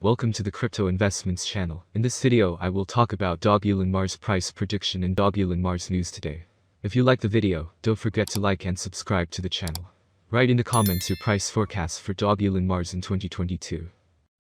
Welcome to the Crypto Investments channel. In this video I will talk about Dogelon Mars price prediction and Dogelon Mars news today. If you like the video, don't forget to like and subscribe to the channel. Write in the comments your price forecast for Dogelon Mars in 2022.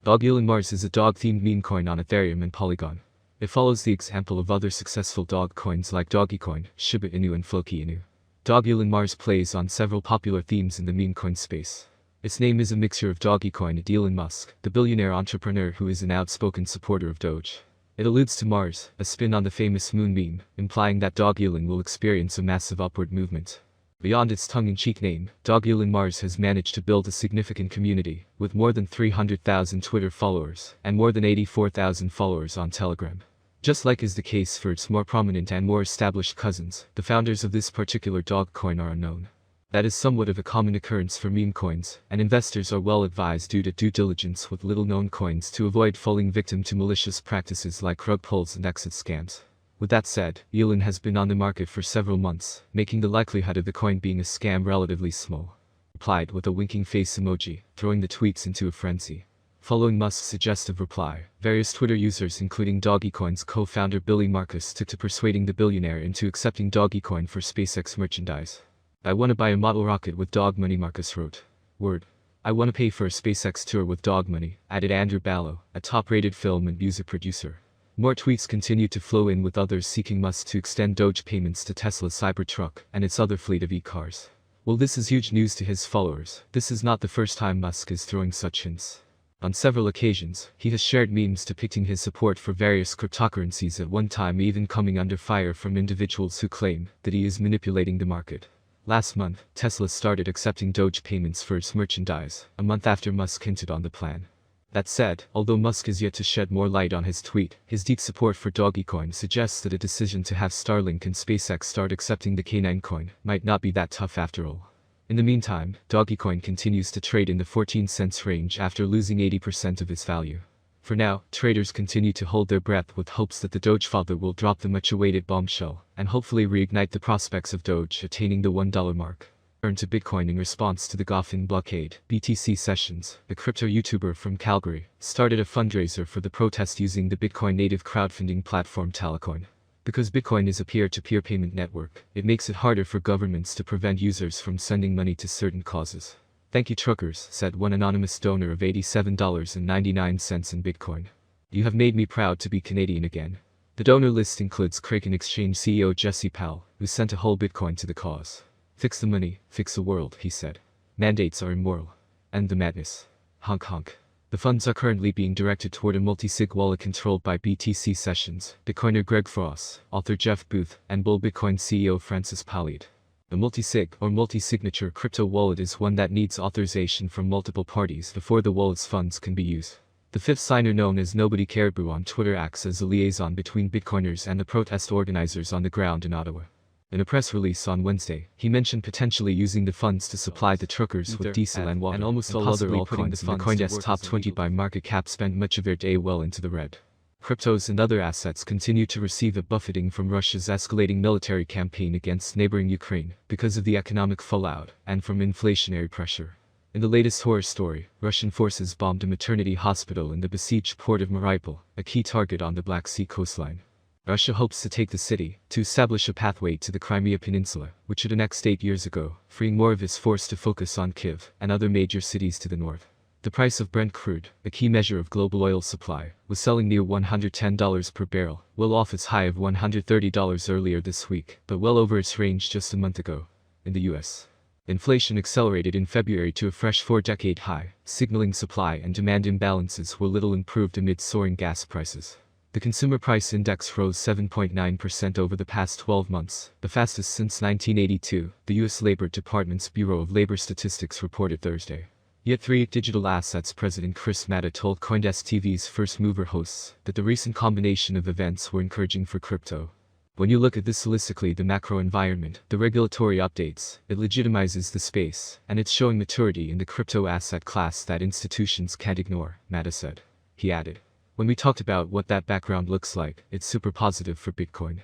Dogelon Mars is a dog-themed meme coin on Ethereum and Polygon. It follows the example of other successful dog coins like Dogecoin, Shiba Inu and Floki Inu. Dogelon Mars plays on several popular themes in the meme coin space. Its name is a mixture of Dogecoin and Elon Musk, the billionaire entrepreneur who is an outspoken supporter of Doge. It alludes to Mars, a spin on the famous moon meme, implying that Dogelon will experience a massive upward movement. Beyond its tongue-in-cheek name, Dogelon Mars has managed to build a significant community, with more than 300,000 Twitter followers, and more than 84,000 followers on Telegram. Just like is the case for its more prominent and more established cousins, the founders of this particular dog coin are unknown. That is somewhat of a common occurrence for meme coins, and investors are well advised due to due diligence with little-known coins to avoid falling victim to malicious practices like rug pulls and exit scams. With that said, Elon has been on the market for several months, making the likelihood of the coin being a scam relatively small. Replied with a winking face emoji, throwing the tweets into a frenzy. Following Musk's suggestive reply, various Twitter users including Dogecoin's co-founder Billy Marcus took to persuading the billionaire into accepting Dogecoin for SpaceX merchandise. "I wanna buy a model rocket with dog money," Marcus wrote. "Word. I wanna pay for a SpaceX tour with dog money," added Andrew Ballo, a top-rated film and music producer. More tweets continued to flow in with others seeking Musk to extend Doge payments to Tesla's Cybertruck and its other fleet of e-cars. While this is huge news to his followers, this is not the first time Musk is throwing such hints. On several occasions, he has shared memes depicting his support for various cryptocurrencies, at one time even coming under fire from individuals who claim that he is manipulating the market. Last month, Tesla started accepting Doge payments for its merchandise, a month after Musk hinted on the plan. That said, although Musk is yet to shed more light on his tweet, his deep support for Dogecoin suggests that a decision to have Starlink and SpaceX start accepting the K9 coin might not be that tough after all. In the meantime, Dogecoin continues to trade in the 14 cents range after losing 80% of its value. For now, traders continue to hold their breath with hopes that the Doge father will drop the much-awaited bombshell, and hopefully reignite the prospects of Doge attaining the $1 mark. Turned to Bitcoin in response to the Goffin blockade, BTC Sessions, the crypto YouTuber from Calgary, started a fundraiser for the protest using the Bitcoin native crowdfunding platform Talacoin. Because Bitcoin is a peer-to-peer payment network, it makes it harder for governments to prevent users from sending money to certain causes. "Thank you, truckers," said one anonymous donor of $87.99 in Bitcoin. "You have made me proud to be Canadian again." The donor list includes Kraken Exchange CEO Jesse Powell, who sent a whole Bitcoin to the cause. "Fix the money, fix the world," he said. "Mandates are immoral. End the madness. Honk honk." The funds are currently being directed toward a multi-sig wallet controlled by BTC Sessions, Bitcoiner Greg Frost, author Jeff Booth, and Bull Bitcoin CEO Francis Palliad. A multi-sig, or multi-signature crypto wallet is one that needs authorization from multiple parties before the wallet's funds can be used. The fifth signer, known as Nobody Caribou on Twitter, acts as a liaison between Bitcoiners and the protest organizers on the ground in Ottawa. In a press release on Wednesday, he mentioned potentially using the funds to supply the truckers with diesel and water, and almost all other altcoins in the CoinDesk top 20 by market cap spent much of their day well into the red. Cryptos and other assets continue to receive a buffeting from Russia's escalating military campaign against neighboring Ukraine, because of the economic fallout, and from inflationary pressure. In the latest horror story, Russian forces bombed a maternity hospital in the besieged port of Mariupol, a key target on the Black Sea coastline. Russia hopes to take the city, to establish a pathway to the Crimea Peninsula, which it annexed 8 years ago, freeing more of its force to focus on Kyiv, and other major cities to the north. The price of Brent crude, a key measure of global oil supply, was selling near $110 per barrel, well off its high of $130 earlier this week, but well over its range just a month ago. In the US, inflation accelerated in February to a fresh 4-decade high, signaling supply and demand imbalances were little improved amid soaring gas prices. The Consumer Price Index rose 7.9% over the past 12 months, the fastest since 1982, the U.S. Labor Department's Bureau of Labor Statistics reported Thursday. Yet digital assets president Chris Matta told CoinDesk TV's First Mover hosts that the recent combination of events were encouraging for crypto. When you look at this holistically, the macro environment, the regulatory updates, it legitimizes the space, and it's showing maturity in the crypto asset class that institutions can't ignore, Matta said. He added, "When we talked about what that background looks like, it's super positive for Bitcoin.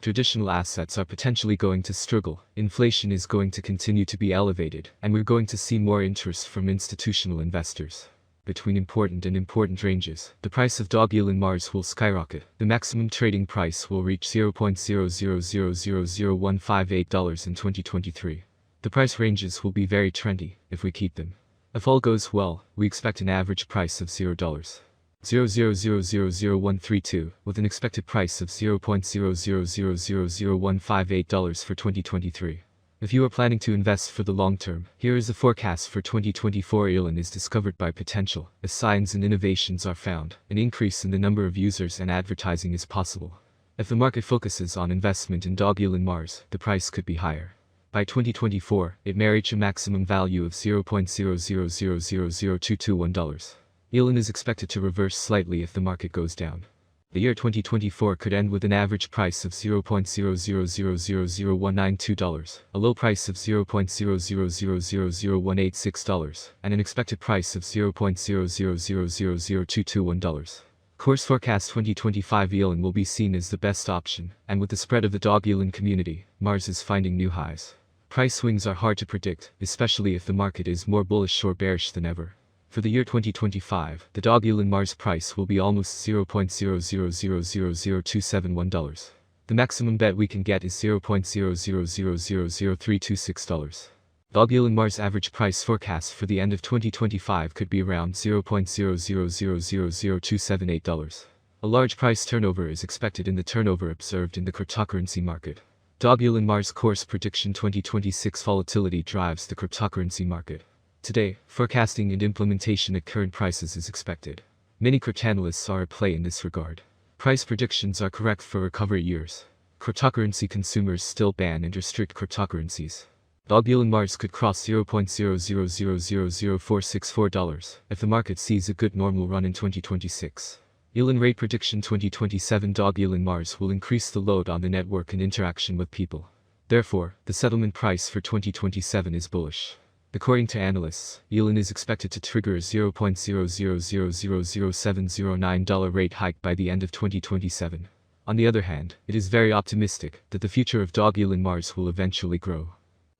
Traditional assets are potentially going to struggle, inflation is going to continue to be elevated, and we're going to see more interest from institutional investors." between important ranges. The price of Dogelon Mars will skyrocket. The maximum trading price will reach $0.000000158 in 2023. The price ranges will be very trendy if we keep them. If all goes well, we expect an average price of $0.000000132, with an expected price of $0.0000158 for 2023. If you are planning to invest for the long term, here is the forecast for 2024. Elon is discovered by potential. As science and innovations are found, an increase in the number of users and advertising is possible. If the market focuses on investment in Dogelon Mars, the price could be higher. By 2024, it may reach a maximum value of $0.0000221. Elon is expected to reverse slightly if the market goes down. The year 2024 could end with an average price of $0.000000192, a low price of $0.000000186, and an expected price of $0.000000221. Course forecast 2025. Elon will be seen as the best option, and with the spread of the Dogelon community, Mars is finding new highs. Price swings are hard to predict, especially if the market is more bullish or bearish than ever. For the year 2025, the Dogelon Mars price will be almost $0.000000271. The maximum bet we can get is $0.000000326. Dogelon Mars average price forecast for the end of 2025 could be around $0.000000278. A large price turnover is expected in the turnover observed in the cryptocurrency market. Dogelon Mars course prediction 2026 volatility drives the cryptocurrency market. Today, forecasting and implementation at current prices is expected. Many cryptanalysts are at play in this regard. Price predictions are correct for recovery years. Cryptocurrency consumers still ban and restrict cryptocurrencies. Dogelon Mars could cross $0.0000464 if the market sees a good normal run in 2026. Elon rate prediction 2027. Dogelon Mars will increase the load on the network and interaction with people. Therefore, the settlement price for 2027 is bullish. According to analysts, Elon is expected to trigger a $0.0000709 rate hike by the end of 2027. On the other hand, it is very optimistic that the future of Dogelon Mars will eventually grow.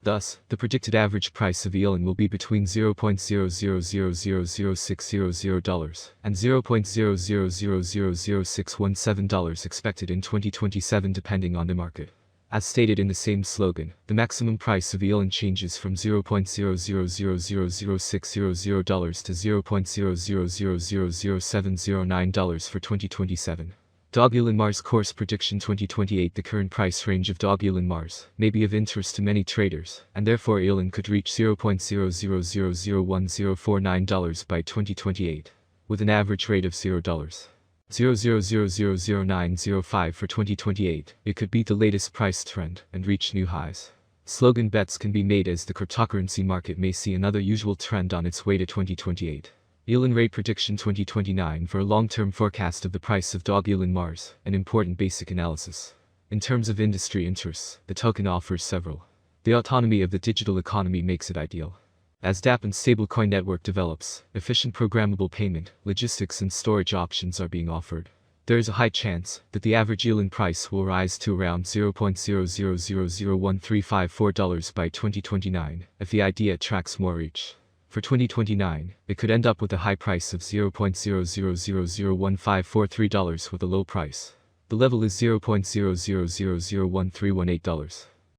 Thus, the predicted average price of Elon will be between $0.0000600 and $0.0000617 expected in 2027 depending on the market. As stated in the same slogan, the maximum price of Elon changes from $0.0000600 to $0.0000709 for 2027. Dogelon Mars course prediction 2028. The current price range of Dogelon Mars may be of interest to many traders, and therefore Elon could reach $0.0001049 by 2028, with an average rate of $0.0000905 for 2028. It could beat the latest price trend and reach new highs. Slogan bets can be made as the cryptocurrency market may see another usual trend on its way to 2028. Elon rate prediction 2029 for a long-term forecast of the price of Dogelon Mars, an important basic analysis. In terms of industry interests, the token offers several. The autonomy of the digital economy makes it ideal. As DApp and stablecoin network develops, efficient programmable payment, logistics and storage options are being offered. There is a high chance that the average Elon price will rise to around $0.0001354 by 2029 if the idea attracts more reach. For 2029, it could end up with a high price of $0.0001543 with a low price. The level is $0.0001318.